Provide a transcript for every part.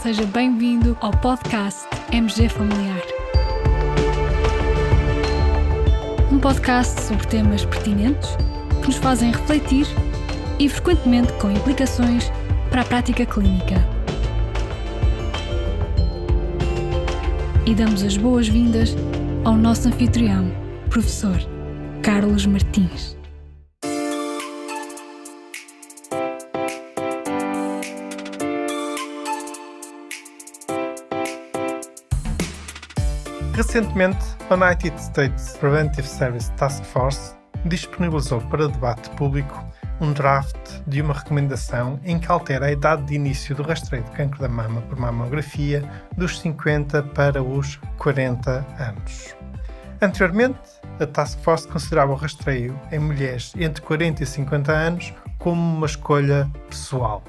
seja bem-vindo ao podcast MG Familiar. Um podcast sobre temas pertinentes que nos fazem refletir e frequentemente com implicações para a prática clínica. E damos as boas-vindas ao nosso anfitrião, professor Carlos Martins. Recentemente, a United States Preventive Services Task Force disponibilizou para debate público um draft de uma recomendação em que altera a idade de início do rastreio de cancro da mama por mamografia dos 50 para os 40 anos. Anteriormente, a Task Force considerava o rastreio em mulheres entre 40 e 50 anos como uma escolha pessoal.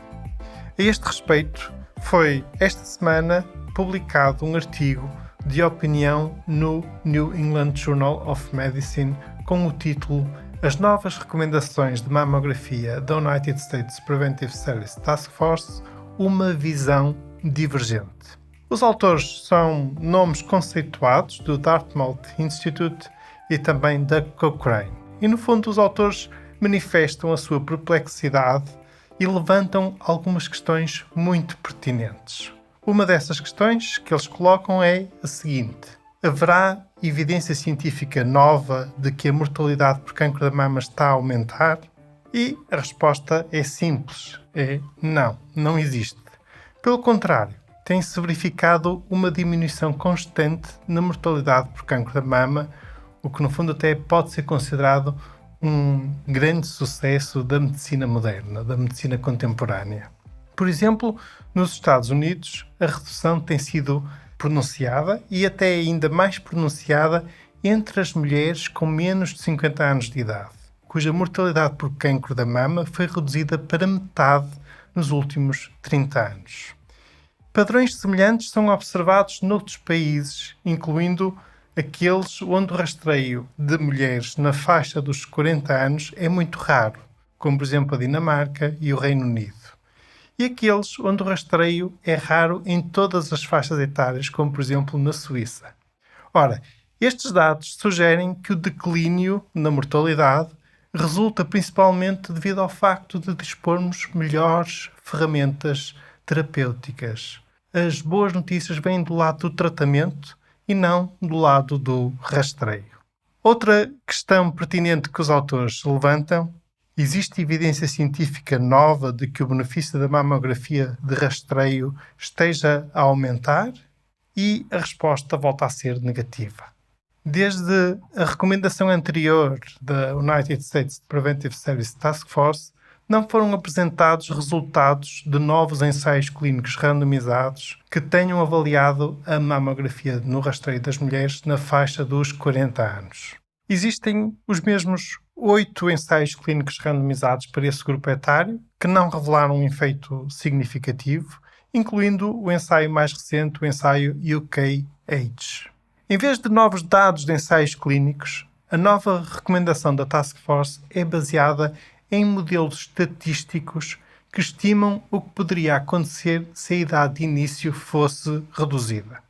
A este respeito, foi esta semana publicado um artigo de opinião no New England Journal of Medicine com o título As novas recomendações de mamografia da United States Preventive Services Task Force, uma visão divergente. Os autores são nomes conceituados do Dartmouth Institute e também da Cochrane. E no fundo os autores manifestam a sua perplexidade e levantam algumas questões muito pertinentes. Uma dessas questões que eles colocam é a seguinte: haverá evidência científica nova de que a mortalidade por cancro da mama está a aumentar? E a resposta é simples, não existe. Pelo contrário, tem-se verificado uma diminuição constante na mortalidade por cancro da mama, o que no fundo até pode ser considerado um grande sucesso da medicina moderna, da medicina contemporânea. Por exemplo, nos Estados Unidos, a redução tem sido pronunciada e até ainda mais pronunciada entre as mulheres com menos de 50 anos de idade, cuja mortalidade por cancro da mama foi reduzida para metade nos últimos 30 anos. Padrões semelhantes são observados noutros países, incluindo aqueles onde o rastreio de mulheres na faixa dos 40 anos é muito raro, como por exemplo a Dinamarca e o Reino Unido. E aqueles onde o rastreio é raro em todas as faixas etárias, como por exemplo na Suíça. Ora, estes dados sugerem que o declínio na mortalidade resulta principalmente devido ao facto de dispormos melhores ferramentas terapêuticas. As boas notícias vêm do lado do tratamento e não do lado do rastreio. Outra questão pertinente que os autores levantam: existe evidência científica nova de que o benefício da mamografia de rastreio esteja a aumentar? E a resposta volta a ser negativa. Desde a recomendação anterior da United States Preventive Services Task Force, não foram apresentados resultados de novos ensaios clínicos randomizados que tenham avaliado a mamografia no rastreio das mulheres na faixa dos 40 anos. Existem os mesmos 8 ensaios clínicos randomizados para esse grupo etário que não revelaram um efeito significativo, incluindo o ensaio mais recente, o ensaio UK-AGE. Em vez de novos dados de ensaios clínicos, a nova recomendação da Task Force é baseada em modelos estatísticos que estimam o que poderia acontecer se a idade de início fosse reduzida.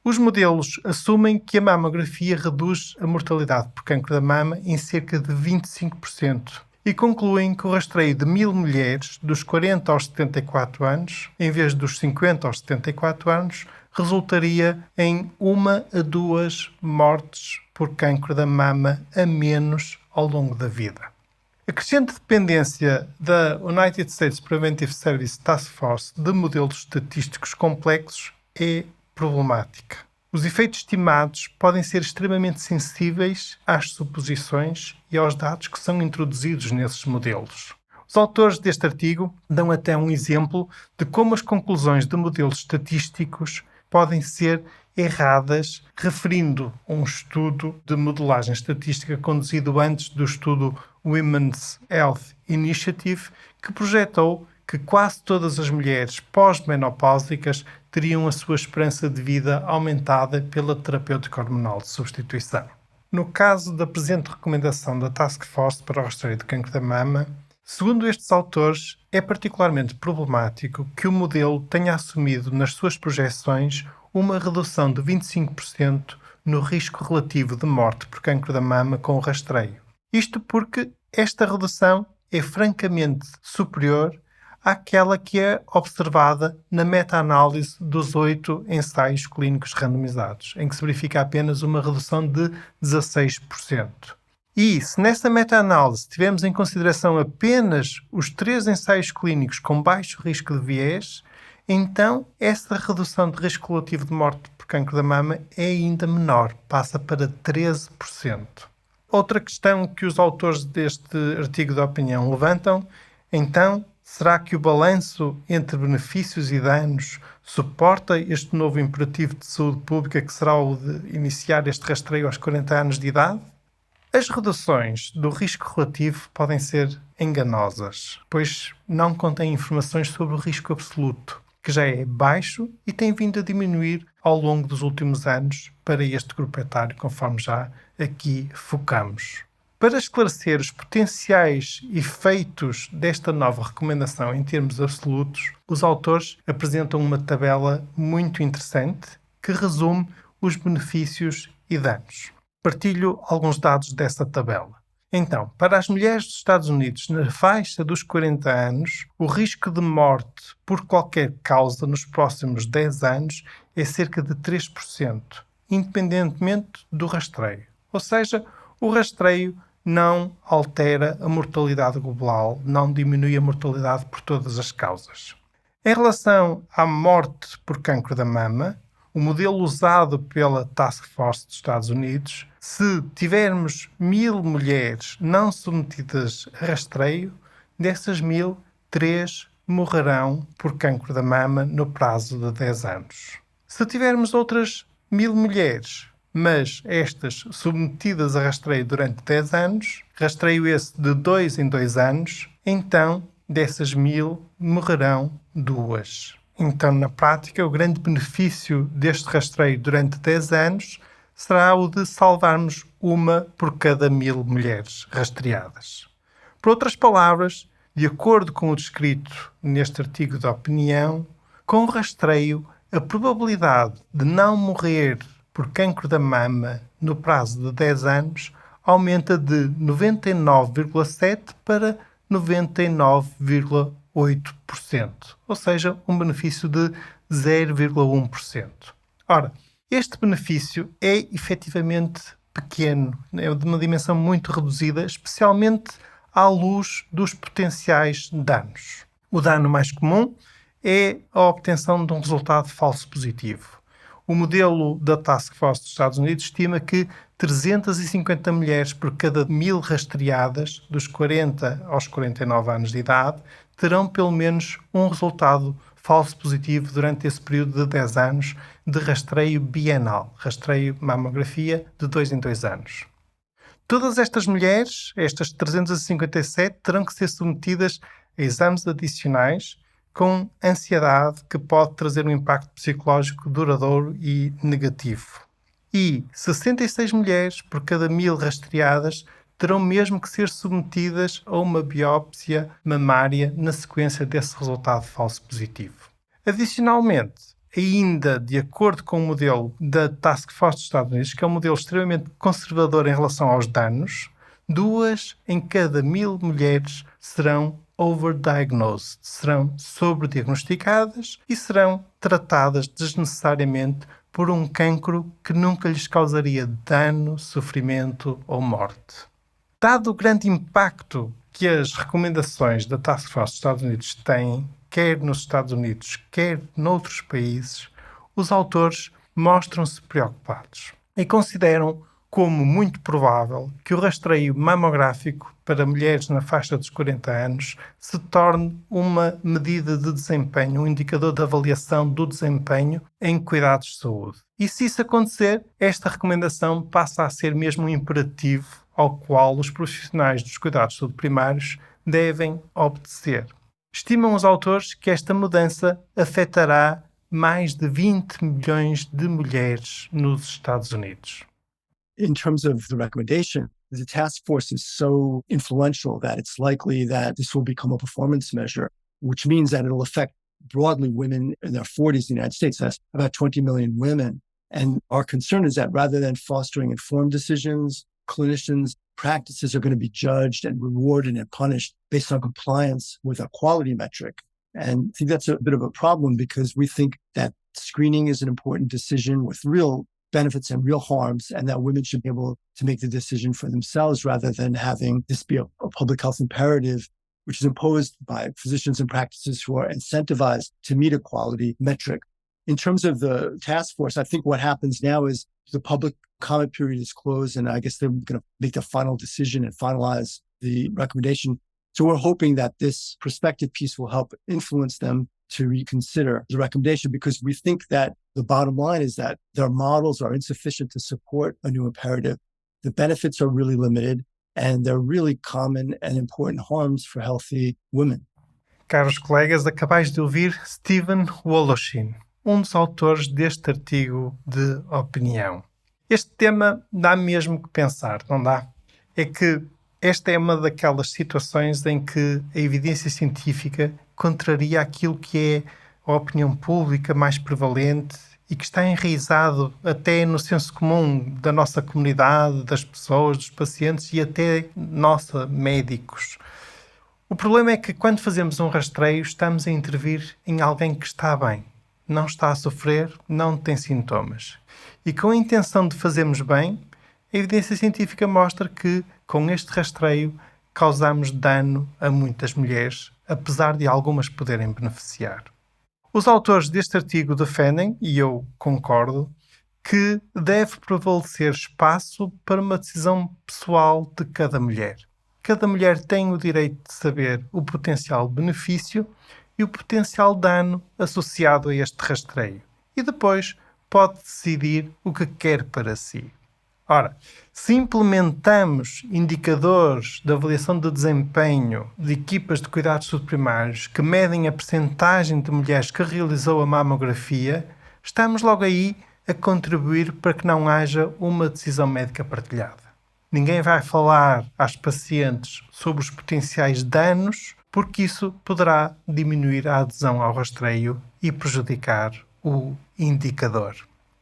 Os modelos assumem que a mamografia reduz a mortalidade por cancro da mama em cerca de 25% e concluem que o rastreio de 1000 mulheres dos 40 aos 74 anos, em vez dos 50 aos 74 anos, resultaria em 1 a 2 mortes por cancro da mama a menos ao longo da vida. A crescente dependência da United States Preventive Services Task Force de modelos estatísticos complexos é problemática. Os efeitos estimados podem ser extremamente sensíveis às suposições e aos dados que são introduzidos nesses modelos. Os autores deste artigo dão até um exemplo de como as conclusões de modelos estatísticos podem ser erradas, referindo a um estudo de modelagem estatística conduzido antes do estudo Women's Health Initiative, que projetou que quase todas as mulheres pós-menopáusicas teriam a sua esperança de vida aumentada pela terapêutica hormonal de substituição. No caso da presente recomendação da Task Force para o rastreio de cancro da mama, segundo estes autores, É particularmente problemático que o modelo tenha assumido nas suas projeções uma redução de 25% no risco relativo de morte por cancro da mama com o rastreio. Isto porque esta redução é francamente superior àquela que é observada na meta-análise dos 8 ensaios clínicos randomizados, em que se verifica apenas uma redução de 16%. E se nessa meta-análise tivermos em consideração apenas os 3 ensaios clínicos com baixo risco de viés, então essa redução de risco relativo de morte por cancro da mama é ainda menor, passa para 13%. Outra questão que os autores deste artigo de opinião levantam, então, será que o balanço entre benefícios e danos suporta este novo imperativo de saúde pública que será o de iniciar este rastreio aos 40 anos de idade? As reduções do risco relativo podem ser enganosas, pois não contêm informações sobre o risco absoluto, que já é baixo e tem vindo a diminuir ao longo dos últimos anos para este grupo etário, conforme já aqui focamos. Para esclarecer os potenciais efeitos desta nova recomendação em termos absolutos, os autores apresentam uma tabela muito interessante que resume os benefícios e danos. Partilho alguns dados dessa tabela. Então, para as mulheres dos Estados Unidos na faixa dos 40 anos, o risco de morte por qualquer causa nos próximos 10 anos é cerca de 3%, independentemente do rastreio. Ou seja, o rastreio não altera a mortalidade global, não diminui a mortalidade por todas as causas. Em relação à morte por cancro da mama, o modelo usado pela Task Force dos Estados Unidos, se tivermos 1000 mulheres não submetidas a rastreio, dessas 1000, 3 morrerão por cancro da mama no prazo de 10 anos. Se tivermos outras 1000 mulheres, mas estas submetidas a rastreio durante 10 anos, rastreio esse de 2 em 2 anos, então dessas 1000 morrerão 2. Então, na prática, o grande benefício deste rastreio durante 10 anos será o de salvarmos uma por cada 1000 mulheres rastreadas. Por outras palavras, de acordo com o descrito neste artigo de opinião, com o rastreio, a probabilidade de não morrer por cancro da mama no prazo de 10 anos aumenta de 99,7% para 99,8%, ou seja, um benefício de 0,1%. Ora, este benefício é efetivamente pequeno, é de uma dimensão muito reduzida, especialmente à luz dos potenciais danos. O dano mais comum é a obtenção de um resultado falso positivo. O modelo da Task Force dos Estados Unidos estima que 350 mulheres por cada 1000 rastreadas, dos 40 aos 49 anos de idade, terão pelo menos um resultado falso positivo durante esse período de 10 anos de rastreio bienal, rastreio mamografia de 2 em 2 anos. Todas estas mulheres, estas 357, terão que ser submetidas a exames adicionais com ansiedade que pode trazer um impacto psicológico duradouro e negativo. E 66 mulheres por cada 1000 rastreadas terão mesmo que ser submetidas a uma biópsia mamária na sequência desse resultado falso positivo. Adicionalmente, ainda de acordo com o modelo da Task Force dos Estados Unidos, que é um modelo extremamente conservador em relação aos danos, 2 em cada 1000 mulheres serão overdiagnosed, serão sobrediagnosticadas e serão tratadas desnecessariamente por um cancro que nunca lhes causaria dano, sofrimento ou morte. Dado o grande impacto que as recomendações da Task Force dos Estados Unidos têm, quer nos Estados Unidos, quer noutros países, os autores mostram-se preocupados e consideram como muito provável que o rastreio mamográfico para mulheres na faixa dos 40 anos se torne uma medida de desempenho, um indicador de avaliação do desempenho em cuidados de saúde. E se isso acontecer, esta recomendação passa a ser mesmo um imperativo ao qual os profissionais dos cuidados de saúde primários devem obedecer. Estimam os autores que esta mudança afetará mais de 20 milhões de mulheres nos Estados Unidos. In terms of the recommendation, the task force is so influential that it's likely that this will become a performance measure. which means that it'll affect broadly women in their 40s in the United States. That's about 20 million women. And our concern is that rather than fostering informed decisions, clinicians' practices are going to be judged and rewarded and punished based on compliance with a quality metric. And I think that's a bit of a problem because we think that screening is an important decision with real benefits and real harms, and that women should be able to make the decision for themselves rather than having this be a public health imperative, which is imposed by physicians and practices who are incentivized to meet a quality metric. In terms of the task force, I think what happens now is the public comment period is closed, and I guess they're going to make the final decision and finalize the recommendation. So we're hoping that this prospective piece will help influence them to reconsider the recommendation, because we think that the bottom line is that their models are insufficient to support a new imperative. The benefits are really limited, and they're really common and important harms for healthy women. Caros colegas, acabais de ouvir Stephen Woloshin, dos autores deste artigo de opinião. Este tema dá mesmo que pensar, não dá? É que esta é uma daquelas situações em que a evidência científica contraria aquilo que é a opinião pública mais prevalente e que está enraizado até no senso comum da nossa comunidade, das pessoas, dos pacientes e até médicos. O problema é que quando fazemos um rastreio estamos a intervir em alguém que está bem, não está a sofrer, não tem sintomas. E com a intenção de fazermos bem, a evidência científica mostra que, com este rastreio, causamos dano a muitas mulheres, apesar de algumas poderem beneficiar. Os autores deste artigo defendem, e eu concordo, que deve prevalecer espaço para uma decisão pessoal de cada mulher. Cada mulher tem o direito de saber o potencial benefício e o potencial dano associado a este rastreio. E depois pode decidir o que quer para si. Ora, se implementamos indicadores de avaliação de desempenho de equipas de cuidados subprimários que medem a percentagem de mulheres que realizou a mamografia, estamos logo aí a contribuir para que não haja uma decisão médica partilhada. Ninguém vai falar às pacientes sobre os potenciais danos, porque isso poderá diminuir a adesão ao rastreio e prejudicar o indicador.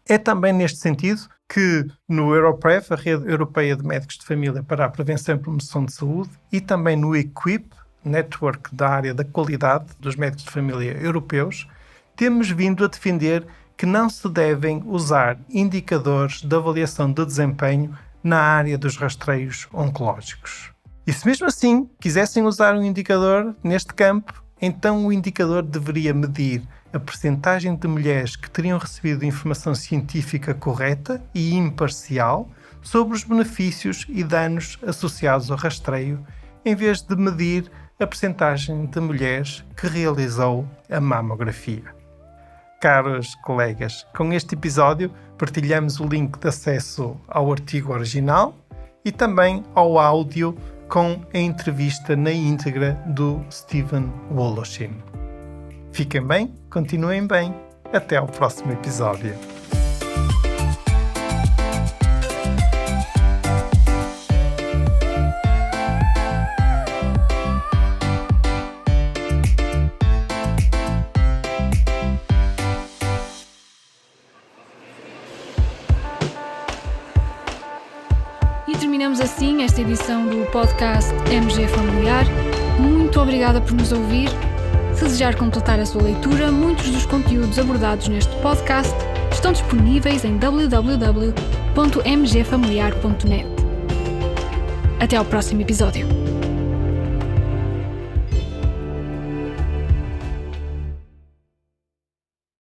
É também neste sentido que no EuroPrev, a Rede Europeia de Médicos de Família para a Prevenção e Promoção de Saúde, e também no EQUIP, Network da área da qualidade dos médicos de família europeus, temos vindo a defender que não se devem usar indicadores de avaliação de desempenho na área dos rastreios oncológicos. E se mesmo assim quisessem usar um indicador neste campo, então o indicador deveria medir a percentagem de mulheres que teriam recebido informação científica correta e imparcial sobre os benefícios e danos associados ao rastreio, em vez de medir a percentagem de mulheres que realizou a mamografia. Caros colegas, com este episódio partilhamos o link de acesso ao artigo original e também ao áudio com a entrevista na íntegra do Stephen Woloshin. Fiquem bem, continuem bem. Até ao próximo episódio. E terminamos assim esta edição do podcast MG Familiar. Muito obrigada por nos ouvir. Se desejar completar a sua leitura, muitos dos conteúdos abordados neste podcast estão disponíveis em www.mgfamiliar.net. Até ao próximo episódio.